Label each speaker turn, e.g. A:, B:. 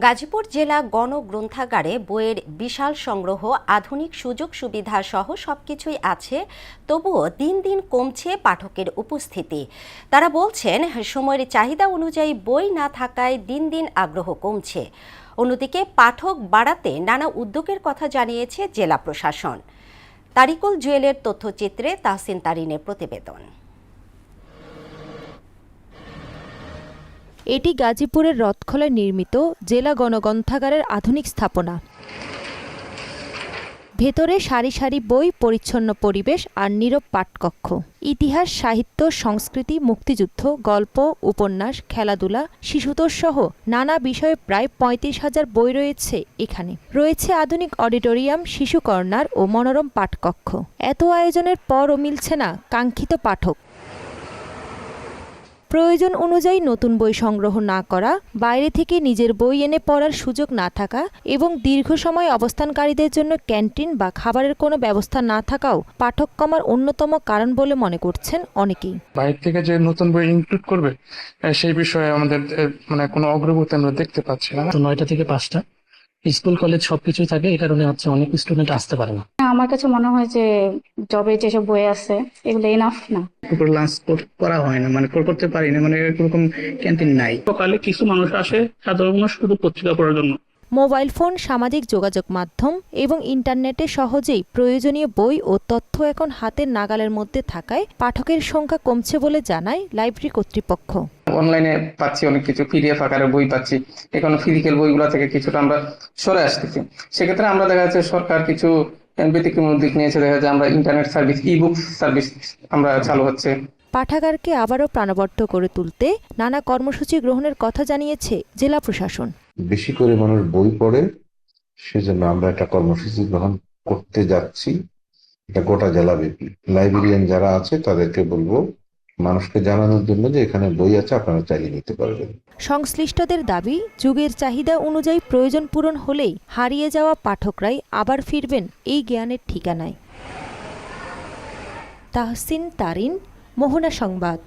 A: গাজীপুর জেলা গণগ্রন্থাগারে বইয়ের বিশাল সংগ্রহ, আধুনিক সুযোগ সুবিধা সহ সবকিছুই আছে, তবুও দিন দিন কমছে পাঠকের উপস্থিতি। তারা বলছেন, সময়ের চাহিদা অনুযায়ী বই না থাকায় দিন দিন আগ্রহ কমছে। অন্যদিকে পাঠক বাড়াতে নানা উদ্যোগের কথা জানিয়েছে জেলা প্রশাসন। তারিকুল জুয়েলের তথ্যচিত্রে তাহসিন তারিনের প্রতিবেদন।
B: এটি গাজীপুরের রথখোলায় নির্মিত জেলা গণগ্রন্থাগারের আধুনিক স্থাপনা। ভেতরে সারি সারি বই, পরিচ্ছন্ন পরিবেশ আর নীরব পাঠকক্ষ। ইতিহাস, সাহিত্য, সংস্কৃতি, মুক্তিযুদ্ধ, গল্প, উপন্যাস, খেলাধুলা, শিশুতোষ সহ নানা বিষয়ে প্রায় ৩৫,০০০ বই রয়েছে এখানে। রয়েছে আধুনিক অডিটোরিয়াম, শিশু কর্নার ও মনোরম পাঠকক্ষ। এত আয়োজনের পরও মিলছে না কাঙ্ক্ষিত পাঠক। প্রয়োজন অনুযায়ী নতুন বই সংগ্রহ না করা, বাইরে থেকে নিজের বই এনে পড়ার সুযোগ না থাকা এবং দীর্ঘ সময় অবস্থানকারীদের জন্য ক্যান্টিন বা খাবারের কোনো ব্যবস্থা না থাকাও পাঠক কমার অন্যতম কারণ বলে মনে করছেন অনেকেই।
C: বাইরে থেকে যে নতুন বই ইনক্লুড করবে সেই বিষয়ে আমাদের কোনো অগ্রগতি আমরা দেখতে পাচ্ছি না।
D: 9টা থেকে 5টা স্কুল কলেজ সবকিছুই থাকে, এই কারণে অনেক স্টুডেন্ট আসতে পারে না।
E: আমার কাছে মনে হয় যে জবে যেসব বই আছে এগুলো এনাফ না।
F: লাঞ্চ করা হয় না, করতে পারি না, এরকম ক্যান্টিন নাই।
D: সকালে কিছু মানুষ আসে, সাধারণ মানুষ শুধু পত্রিকা পড়ার জন্য।
B: মোবাইল ফোন, সামাজিক যোগাযোগ মাধ্যম এবং ইন্টারনেটে সহজেই প্রয়োজনীয় বই ও তথ্য এখন হাতের নাগালের মধ্যে থাকায় পাঠকের সংখ্যা কমছে বলে জানায় লাইব্রেরি কর্তৃপক্ষ।
G: অনলাইনে পাচ্ছি অনেক কিছু, পিডিএফ আকারে বই পাচ্ছি, এখন ফিজিক্যাল বইগুলো থেকে কিছুটা আমরা সরে আসতেছি। সেক্ষেত্রে আমরা দেখা যাচ্ছে সরকার কিছু ব্যতিক্রম দিক নিয়েছে, দেখা যাচ্ছে আমরা ইন্টারনেট সার্ভিস, ইবুক সার্ভিস আমরা চালু হচ্ছে।
B: পাঠাগারকে আবারও প্রাণবন্ত করে তুলতে নানা কর্মসূচি গ্রহণের কথা জানিয়েছে জেলা প্রশাসন।
H: বেশি করে মানুষ বই পড়ে, সেজন্য আমরা একটা কর্মসূচি গ্রহণ করতে যাচ্ছি। এটা গোটা জেলাব্যাপী লাইব্রেরিয়ান যারা আছে তাদেরকে বলবো মানুষকে জানানোর জন্য যে এখানে বই আছে, আপনারা চাইলে নিতে পারবেন।
B: সংশ্লিষ্টদের দাবি, যুগের চাহিদা অনুযায়ী প্রয়োজন পূরণ হলেই হারিয়ে যাওয়া পাঠকরাই আবার ফিরবেন এই জ্ঞানের ঠিকানায়। তাহসিন তারিন, মোহনা সংবাদ।